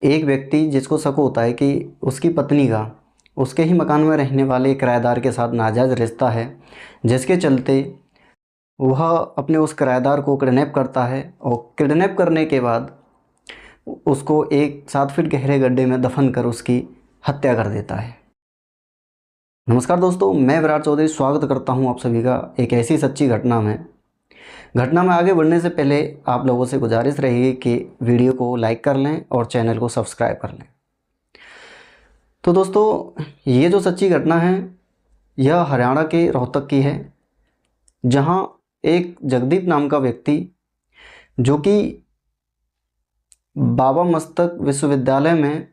एक व्यक्ति जिसको शक होता है कि उसकी पत्नी का उसके ही मकान में रहने वाले किराएदार के साथ नाजायज़ रिश्ता है, जिसके चलते वह अपने उस किराएदार को किडनैप करता है और किडनैप करने के बाद उसको एक 7 फीट गहरे गड्ढे में दफन कर उसकी हत्या कर देता है। नमस्कार दोस्तों, मैं विराट चौधरी स्वागत करता हूं आप सभी का एक ऐसी सच्ची घटना में। घटना में आगे बढ़ने से पहले आप लोगों से गुजारिश रहेगी कि वीडियो को लाइक कर लें और चैनल को सब्सक्राइब कर लें। तो दोस्तों, ये जो सच्ची घटना है यह हरियाणा के रोहतक की है, जहां एक जगदीप नाम का व्यक्ति जो कि बाबा मस्तक विश्वविद्यालय में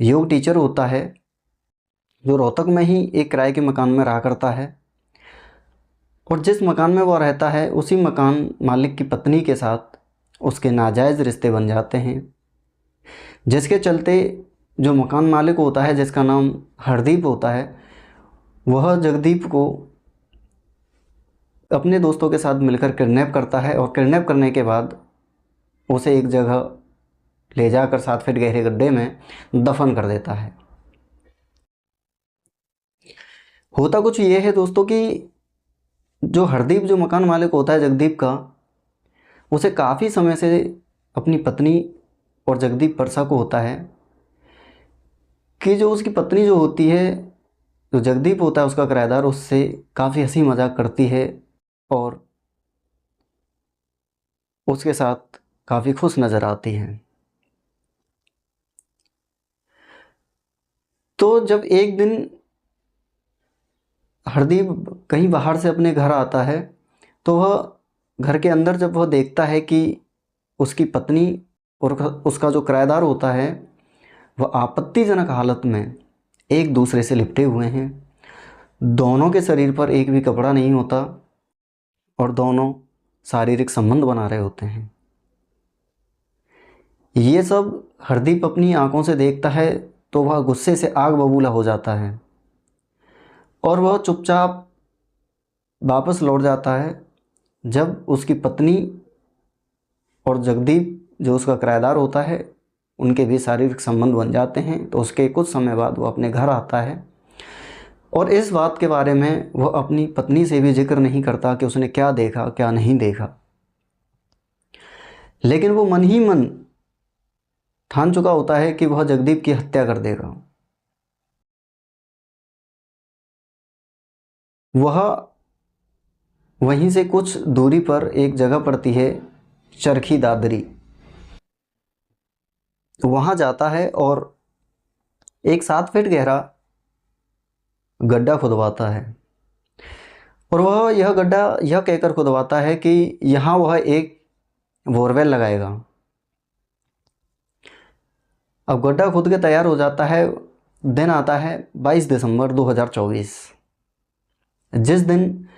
योग टीचर होता है, जो रोहतक में ही एक किराए के मकान में रहा करता है। और जिस मकान में वो रहता है उसी मकान मालिक की पत्नी के साथ उसके नाजायज़ रिश्ते बन जाते हैं, जिसके चलते जो मकान मालिक होता है, जिसका नाम हरदीप होता है, वह जगदीप को अपने दोस्तों के साथ मिलकर किडनैप करता है और किडनैप करने के बाद उसे एक जगह ले जाकर 7 फीट गहरे गड्ढे में दफन कर देता है। होता कुछ ये है दोस्तों कि जो हरदीप, जो मकान मालिक होता है जगदीप का, उसे काफ़ी समय से अपनी पत्नी और जगदीप पर शक होता है कि जो उसकी पत्नी जो होती है, जो जगदीप होता है उसका किराएदार, उससे काफ़ी हंसी मजाक करती है और उसके साथ काफ़ी खुश नज़र आती हैं। तो जब एक दिन हरदीप कहीं बाहर से अपने घर आता है, तो वह घर के अंदर जब वह देखता है कि उसकी पत्नी और उसका जो किराएदार होता है वह आपत्तिजनक हालत में एक दूसरे से लिपटे हुए हैं। दोनों के शरीर पर एक भी कपड़ा नहीं होता और दोनों शारीरिक संबंध बना रहे होते हैं। ये सब हरदीप अपनी आंखों से देखता है तो वह गुस्से से आग बबूला हो जाता है और वह चुपचाप वापस लौट जाता है। जब उसकी पत्नी और जगदीप जो उसका किराएदार होता है उनके भी शारीरिक संबंध बन जाते हैं, तो उसके कुछ समय बाद वो अपने घर आता है और इस बात के बारे में वह अपनी पत्नी से भी जिक्र नहीं करता कि उसने क्या देखा क्या नहीं देखा, लेकिन वो मन ही मन ठान चुका होता है कि वह जगदीप की हत्या कर देगा। वह वहीं से कुछ दूरी पर एक जगह पड़ती है, चरखी दादरी, वहाँ जाता है और एक 7 फीट गहरा गड्ढा खुदवाता है। और वह यह गड्ढा यह कहकर खुदवाता है कि यहाँ वह एक बोरवेल लगाएगा। अब गड्ढा खुद के तैयार हो जाता है। दिन आता है 22 दिसंबर 2024, जिस दिन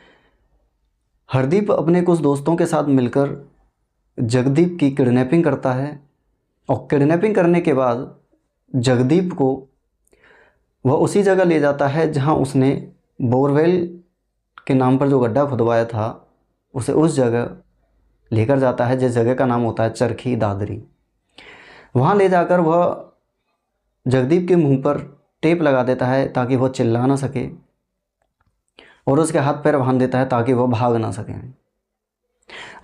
हरदीप अपने कुछ दोस्तों के साथ मिलकर जगदीप की किडनैपिंग करता है और किडनैपिंग करने के बाद जगदीप को वह उसी जगह ले जाता है जहां उसने बोरवेल के नाम पर जो गड्ढा खुदवाया था, उसे उस जगह लेकर जाता है जिस जगह का नाम होता है चरखी दादरी। वहां ले जाकर वह जगदीप के मुंह पर टेप लगा देता है ताकि वह चिल्ला ना सके और उसके हाथ पैर बांध देता है ताकि वह भाग ना सके।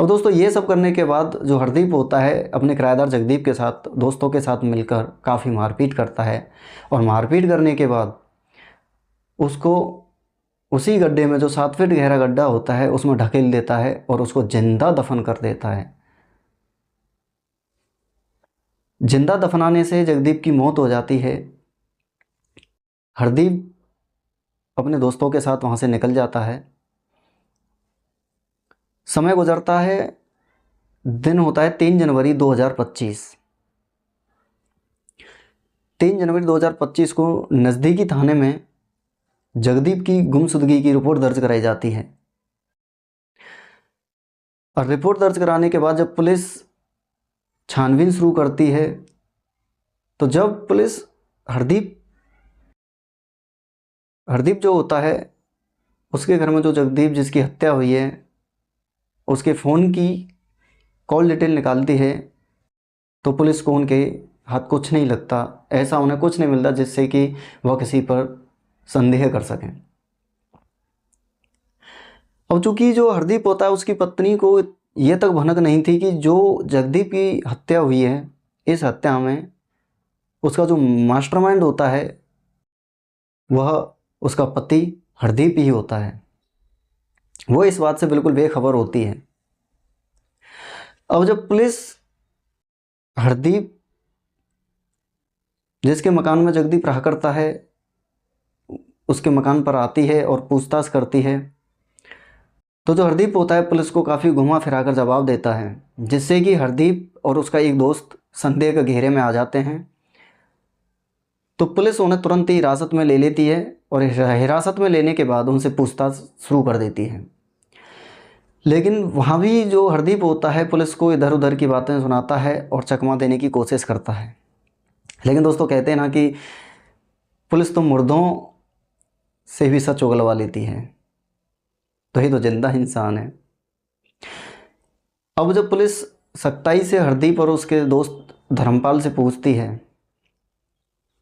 अब दोस्तों, ये सब करने के बाद जो हरदीप होता है अपने किराएदार जगदीप के साथ दोस्तों के साथ मिलकर काफ़ी मारपीट करता है और मारपीट करने के बाद उसको उसी गड्ढे में, जो 7 फीट गहरा गड्ढा होता है, उसमें ढकेल देता है और उसको जिंदा दफन कर देता है। जिंदा दफनाने से जगदीप की मौत हो जाती है। हरदीप अपने दोस्तों के साथ वहाँ से निकल जाता है। समय गुजरता है, दिन होता है 3 जनवरी 2025। 3 जनवरी 2025 को नज़दीकी थाने में जगदीप की गुमशुदगी की रिपोर्ट दर्ज कराई जाती है। और रिपोर्ट दर्ज कराने के बाद जब पुलिस छानबीन शुरू करती है, तो जब पुलिस हरदीप जो होता है उसके घर में, जो जगदीप जिसकी हत्या हुई है, उसके फ़ोन की कॉल डिटेल निकालती है, तो पुलिस को उनके हाथ कुछ नहीं लगता, ऐसा उन्हें कुछ नहीं मिलता जिससे कि वह किसी पर संदेह कर सकें। अब चूंकि जो हरदीप होता है उसकी पत्नी को ये तक भनक नहीं थी कि जो जगदीप की हत्या हुई है, इस हत्या में उसका जो मास्टरमाइंड होता है वह उसका पति हरदीप ही होता है। वो इस बात से बिल्कुल बेखबर होती है। अब जब पुलिस हरदीप जिसके मकान में जगदीप रहा करता है उसके मकान पर आती है और पूछताछ करती है, तो जो हरदीप होता है पुलिस को काफ़ी घुमा फिरा कर जवाब देता है, जिससे कि हरदीप और उसका एक दोस्त संदेह के घेरे में आ जाते हैं। तो पुलिस उन्हें तुरंत ही हिरासत में ले लेती है और हिरासत में लेने के बाद उनसे पूछताछ शुरू कर देती है। लेकिन वहाँ भी जो हरदीप होता है पुलिस को इधर उधर की बातें सुनाता है और चकमा देने की कोशिश करता है। लेकिन दोस्तों कहते हैं ना कि पुलिस तो मुर्दों से भी सच उगलवा लेती है, तो ये तो जिंदा इंसान है। अब जब पुलिस सख्ताई से हरदीप और उसके दोस्त धर्मपाल से पूछती है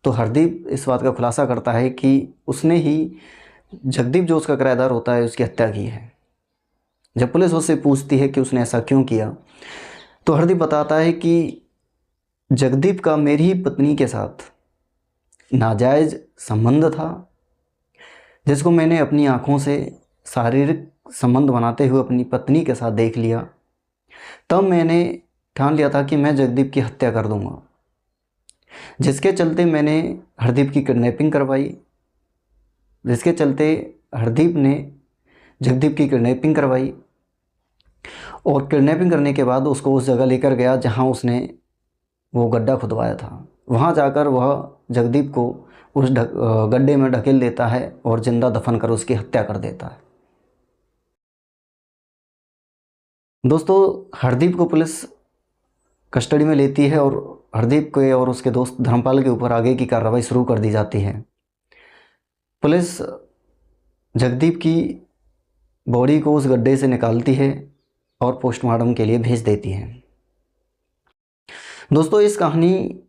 तो हरदीप इस बात का खुलासा करता है कि उसने ही जगदीप जो उसका किराएदार होता है उसकी हत्या की है। जब पुलिस उससे पूछती है कि उसने ऐसा क्यों किया तो हरदीप बताता है कि जगदीप का मेरी ही पत्नी के साथ नाजायज़ संबंध था, जिसको मैंने अपनी आँखों से शारीरिक संबंध बनाते हुए अपनी पत्नी के साथ देख लिया। तब मैंने ठान लिया था कि मैं जगदीप की हत्या कर दूंगा, जिसके चलते मैंने हरदीप की किडनैपिंग करवाई, जिसके चलते हरदीप ने जगदीप की किडनैपिंग करवाई और किडनैपिंग करने के बाद उसको उस जगह लेकर गया जहां उसने वो गड्ढा खुदवाया था। वहां जाकर वह जगदीप को उस गड्ढे में ढकेल देता है और जिंदा दफन कर उसकी हत्या कर देता है। दोस्तों हरदीप को पुलिस कस्टडी में लेती है और हरदीप के और उसके दोस्त धर्मपाल के ऊपर आगे की कार्रवाई शुरू कर दी जाती है। पुलिस जगदीप की बॉडी को उस गड्ढे से निकालती है और पोस्टमार्टम के लिए भेज देती है। दोस्तों इस कहानी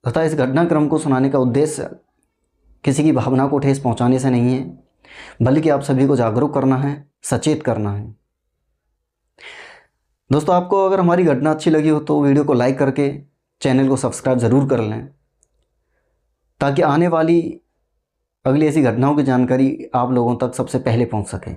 तथा इस घटनाक्रम को सुनाने का उद्देश्य किसी की भावना को ठेस पहुंचाने से नहीं है, बल्कि आप सभी को जागरूक करना है, सचेत करना है। दोस्तों आपको अगर हमारी घटना अच्छी लगी हो तो वीडियो को लाइक करके चैनल को सब्सक्राइब ज़रूर कर लें, ताकि आने वाली अगली ऐसी घटनाओं की जानकारी आप लोगों तक सबसे पहले पहुंच सके।